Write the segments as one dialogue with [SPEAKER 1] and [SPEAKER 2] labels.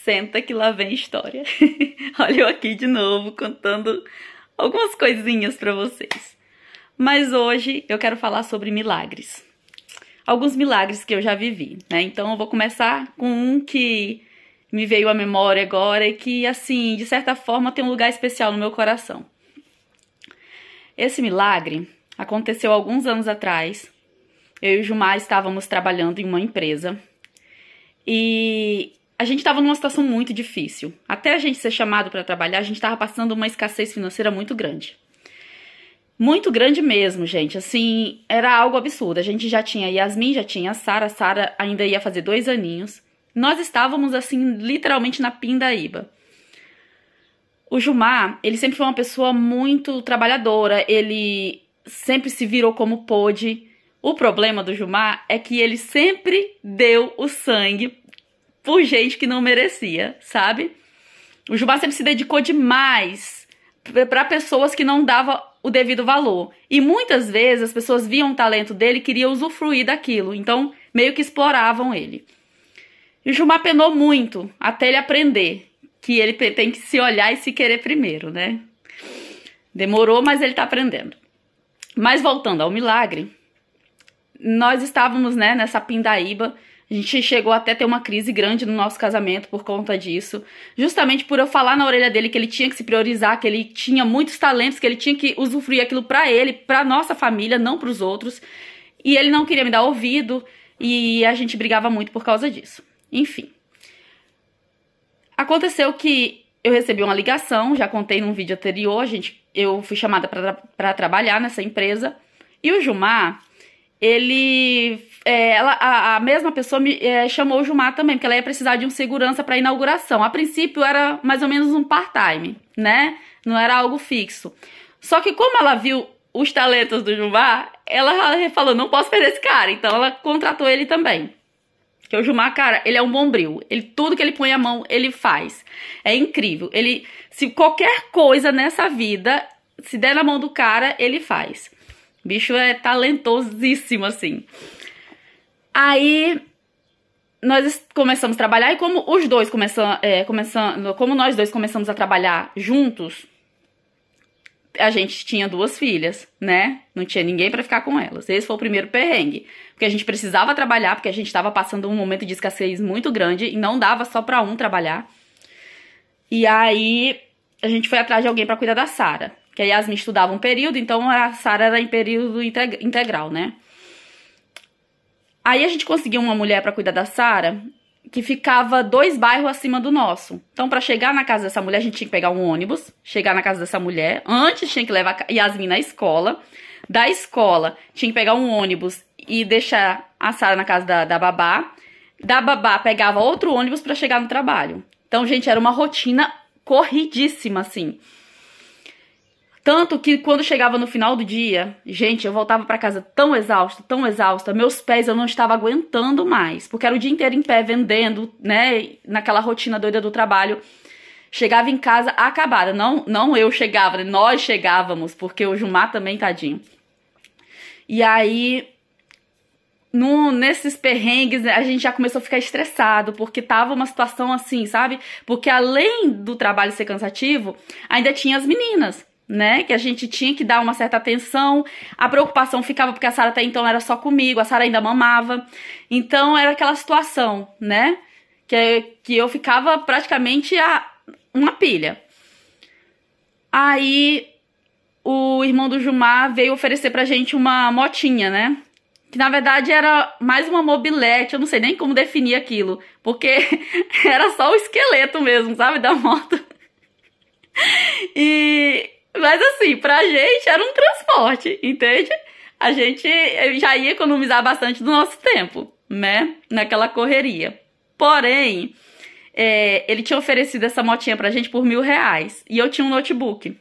[SPEAKER 1] Senta que lá vem história. Olha eu aqui de novo contando algumas coisinhas pra vocês. Mas hoje eu quero falar sobre milagres. Alguns milagres que eu já vivi, né? Então eu vou começar com um que me veio à memória agora e que, assim, de certa forma tem um lugar especial no meu coração. Esse milagre aconteceu alguns anos atrás. Eu e o Gilmar estávamos trabalhando em uma empresa e a gente estava numa situação muito difícil. Até a gente ser chamado para trabalhar, a gente estava passando uma escassez financeira muito grande. Muito grande mesmo, gente. Assim, era algo absurdo. A gente já tinha a Yasmin, já tinha a Sara ainda ia fazer 2 aninhos. Nós estávamos, assim, literalmente na pindaíba. O Gilmar, ele sempre foi uma pessoa muito trabalhadora, ele sempre se virou como pôde. O problema do Gilmar é que ele sempre deu o sangue por gente que não merecia, sabe? O Gilmar sempre se dedicou demais para pessoas que não davam o devido valor. E muitas vezes as pessoas viam o talento dele e queriam usufruir daquilo. Então, meio que exploravam ele. E o Gilmar penou muito até ele aprender que ele tem que se olhar e se querer primeiro, né? Demorou, mas ele tá aprendendo. Mas voltando ao milagre, nós estávamos, né, nessa pindaíba. A gente chegou até a ter uma crise grande no nosso casamento por conta disso. Justamente por eu falar na orelha dele que ele tinha que se priorizar, que ele tinha muitos talentos, que ele tinha que usufruir aquilo pra ele, pra nossa família, não pros outros. E ele não queria me dar ouvido e a gente brigava muito por causa disso. Enfim. Aconteceu que eu recebi uma ligação, já contei num vídeo anterior, eu fui chamada pra trabalhar nessa empresa. E o Gilmar, a mesma pessoa chamou o Gilmar também, porque ela ia precisar de um segurança para inauguração. A princípio era mais ou menos um part-time, né? Não era algo fixo. Só que como ela viu os talentos do Gilmar, ela falou, não posso perder esse cara. Então ela contratou ele também. Porque o Gilmar, cara, ele é um bombril. Tudo que ele põe a mão, ele faz. É incrível. Se qualquer coisa nessa vida, se der na mão do cara, ele faz. O bicho é talentosíssimo, assim. Aí, nós começamos a trabalhar e como os dois como nós dois começamos a trabalhar juntos, a gente tinha 2 filhas, né? Não tinha ninguém pra ficar com elas. Esse foi o primeiro perrengue. Porque a gente precisava trabalhar, porque a gente tava passando um momento de escassez muito grande e não dava só pra um trabalhar. E aí, a gente foi atrás de alguém pra cuidar da Sara. Que a Yasmin estudava um período, então a Sara era em período integral, né? Aí a gente conseguiu uma mulher pra cuidar da Sara que ficava 2 bairros acima do nosso. Então, pra chegar na casa dessa mulher, a gente tinha que pegar um ônibus, chegar na casa dessa mulher. Antes, tinha que levar a Yasmin na escola. Da escola, tinha que pegar um ônibus e deixar a Sara na casa da babá. Da babá, pegava outro ônibus pra chegar no trabalho. Então, gente, era uma rotina corridíssima, assim. Tanto que quando chegava no final do dia, gente, eu voltava pra casa tão exausta, meus pés eu não estava aguentando mais, porque era o dia inteiro em pé, vendendo, né, naquela rotina doida do trabalho. Chegava em casa acabada, não eu chegava, né, nós chegávamos, porque o Gilmar também, tadinho. E aí, nesses perrengues, a gente já começou a ficar estressado, porque tava uma situação assim, sabe? Porque além do trabalho ser cansativo, ainda tinha as meninas, né, que a gente tinha que dar uma certa atenção. A preocupação ficava porque a Sara até então era só comigo, a Sara ainda mamava. Então era aquela situação, né, que eu ficava praticamente uma pilha. Aí o irmão do Gilmar veio oferecer pra gente uma motinha, né, que na verdade era mais uma mobilete, eu não sei nem como definir aquilo, porque era só o esqueleto mesmo, sabe, da moto. Mas assim, pra gente era um transporte, entende? A gente já ia economizar bastante do nosso tempo, né? Naquela correria. Porém, ele tinha oferecido essa motinha pra gente por R$1.000. E eu tinha um notebook.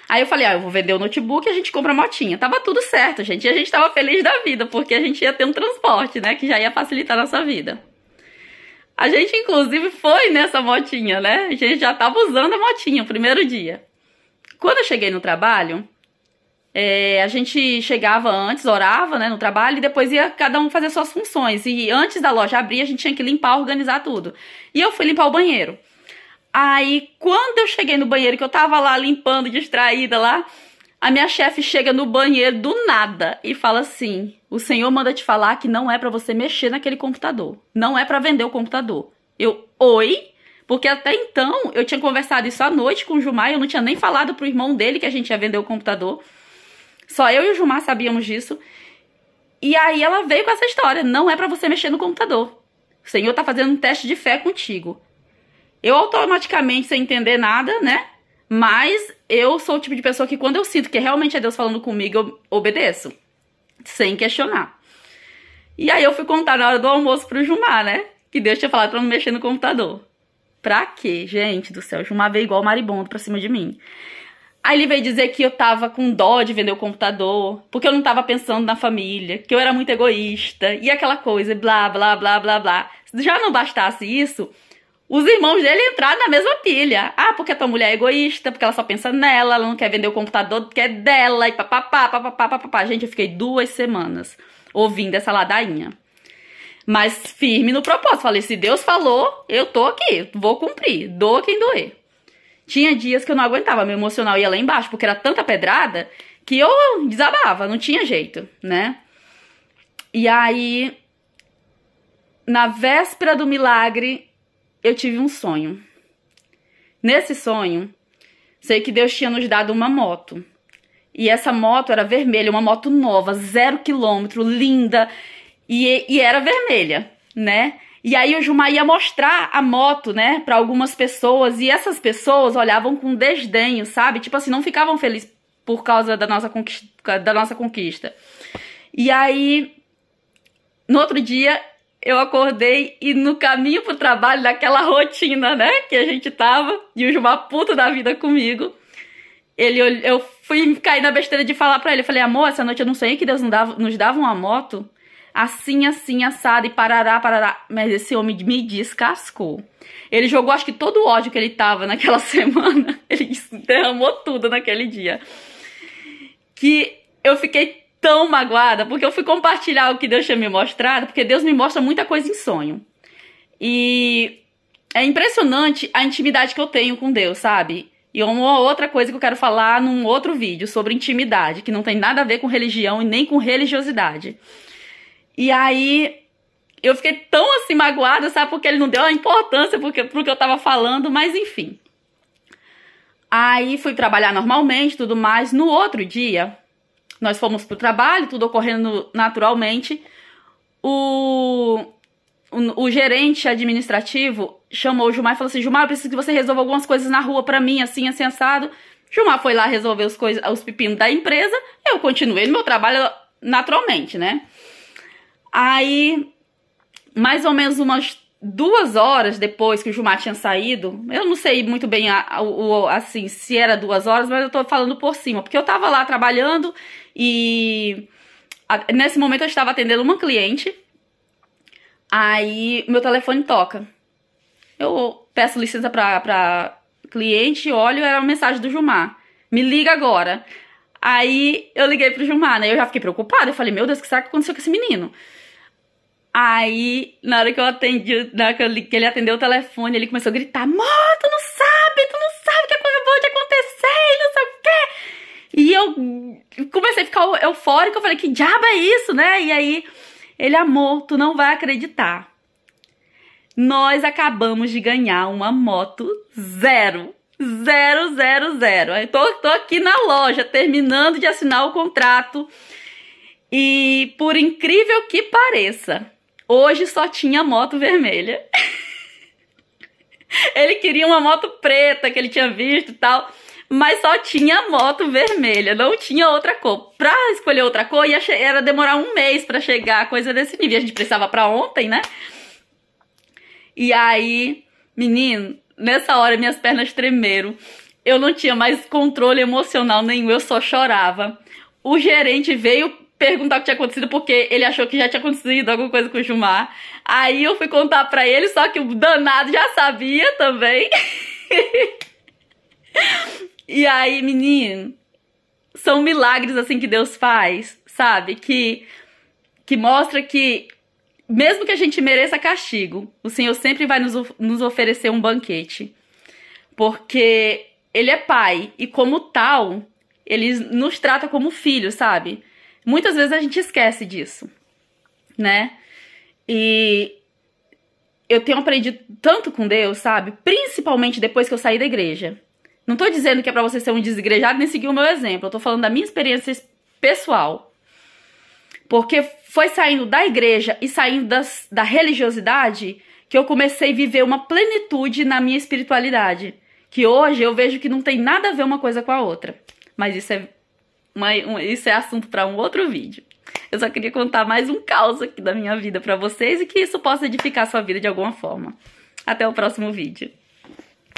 [SPEAKER 1] Aí eu falei, eu vou vender o notebook e a gente compra a motinha. Tava tudo certo, gente. E a gente tava feliz da vida, porque a gente ia ter um transporte, né? Que já ia facilitar a nossa vida. A gente, inclusive, foi nessa motinha, né? A gente já tava usando a motinha o primeiro dia. Quando eu cheguei no trabalho, A gente chegava antes, orava, né, no trabalho, e depois ia cada um fazer suas funções. E antes da loja abrir, a gente tinha que limpar, organizar tudo. E eu fui limpar o banheiro. Aí, quando eu cheguei no banheiro, que eu tava lá limpando, distraída lá, a minha chefe chega no banheiro do nada e fala assim: o senhor manda te falar que não é pra você mexer naquele computador. Não é pra vender o computador. Oi? Porque até então, eu tinha conversado isso à noite com o Gilmar, eu não tinha nem falado pro irmão dele que a gente ia vender o computador. Só eu e o Gilmar sabíamos disso. E aí ela veio com essa história: não é pra você mexer no computador. O senhor tá fazendo um teste de fé contigo. Eu automaticamente, sem entender nada, né? Mas eu sou o tipo de pessoa que quando eu sinto que realmente é Deus falando comigo, eu obedeço. Sem questionar. E aí eu fui contar na hora do almoço pro Gilmar, né? Que Deus tinha falado pra não mexer no computador. Pra quê? Gente do céu, o Gilmar veio igual maribondo pra cima de mim. Aí ele veio dizer que eu tava com dó de vender o computador, porque eu não tava pensando na família, que eu era muito egoísta, e aquela coisa, blá, blá, blá, blá, blá. Se já não bastasse isso, os irmãos dele entraram na mesma pilha. Ah, porque a tua mulher é egoísta, porque ela só pensa nela, ela não quer vender o computador porque é dela, e papapá, papapá, papapá. Gente, eu fiquei 2 semanas ouvindo essa ladainha. Mas firme no propósito. Falei, se Deus falou, eu tô aqui, vou cumprir, doa quem doer. Tinha dias que eu não aguentava, meu emocional ia lá embaixo, porque era tanta pedrada que eu desabava, não tinha jeito, né? E aí, na véspera do milagre, eu tive um sonho. Nesse sonho, sei que Deus tinha nos dado uma moto. E essa moto era vermelha, uma moto nova, 0 km, linda, e era vermelha, né? E aí o Gilmar ia mostrar a moto, né, pra algumas pessoas, e essas pessoas olhavam com desdenho, sabe? Tipo assim, não ficavam felizes por causa da nossa conquista. E aí, no outro dia, eu acordei e no caminho pro trabalho, naquela rotina, né, que a gente tava, e o Gilmar puto da vida comigo, eu fui cair na besteira de falar pra ele, eu falei, amor, essa noite eu não sonhei que Deus nos dava uma moto, assim, assim, assado, e parará, parará. Mas esse homem me descascou. Ele jogou, acho que todo o ódio que ele tava naquela semana, ele derramou tudo naquele dia. Que eu fiquei tão magoada, porque eu fui compartilhar o que Deus tinha me mostrado, porque Deus me mostra muita coisa em sonho. E é impressionante a intimidade que eu tenho com Deus, sabe? E uma outra coisa que eu quero falar num outro vídeo sobre intimidade, que não tem nada a ver com religião e nem com religiosidade. E aí, eu fiquei tão assim magoada, sabe? Porque ele não deu a importância pro que eu tava falando, mas enfim. Aí fui trabalhar normalmente, tudo mais. No outro dia, nós fomos pro trabalho, tudo ocorrendo naturalmente. O gerente administrativo chamou o Gilmar e falou assim, Gilmar, eu preciso que você resolva algumas coisas na rua pra mim, assim, assim, assado. Gilmar foi lá resolver os pepinos da empresa, eu continuei no meu trabalho naturalmente, né? Aí, mais ou menos umas 2 horas depois que o Gilmar tinha saído, eu não sei muito bem assim, se era 2 horas, mas eu tô falando por cima, porque eu tava lá trabalhando e nesse momento eu estava atendendo uma cliente, aí meu telefone toca. Eu peço licença pra cliente, olho, era uma mensagem do Gilmar. Me liga agora. Aí eu liguei pro Gilmar, né? Eu já fiquei preocupada, eu falei, meu Deus, o que será que aconteceu com esse menino? Aí, na hora que eu atendi, na hora que ele atendeu o telefone, ele começou a gritar, amor, tu não sabe o que acabou de acontecer, e não sei o quê. E eu comecei a ficar eufórica, eu falei, que diabo é isso, né? E aí, ele, amor, tu não vai acreditar. Nós acabamos de ganhar uma moto 0. 000. Eu tô aqui na loja, terminando de assinar o contrato. E, por incrível que pareça, hoje só tinha moto vermelha. Ele queria uma moto preta que ele tinha visto e tal, mas só tinha moto vermelha, não tinha outra cor. Pra escolher outra cor, era demorar 1 mês pra chegar, coisa desse nível. A gente precisava pra ontem, né? E aí, menino, nessa hora minhas pernas tremeram. Eu não tinha mais controle emocional nenhum, eu só chorava. O gerente veio perguntar o que tinha acontecido, porque ele achou que já tinha acontecido alguma coisa com o Gilmar. Aí eu fui contar pra ele, só que o danado já sabia também. E aí, menino, são milagres assim que Deus faz, sabe? Que mostra que mesmo que a gente mereça castigo, o Senhor sempre vai nos oferecer um banquete. Porque Ele é Pai e como tal, Ele nos trata como filhos, sabe? Muitas vezes a gente esquece disso, né? E eu tenho aprendido tanto com Deus, sabe? Principalmente depois que eu saí da igreja. Não tô dizendo que é pra você ser um desigrejado nem seguir o meu exemplo. Eu tô falando da minha experiência pessoal. Porque foi saindo da igreja e saindo da religiosidade que eu comecei a viver uma plenitude na minha espiritualidade. Que hoje eu vejo que não tem nada a ver uma coisa com a outra. Mas isso é assunto para um outro vídeo. Eu só queria contar mais um caos aqui da minha vida para vocês e que isso possa edificar a sua vida de alguma forma. Até o próximo vídeo.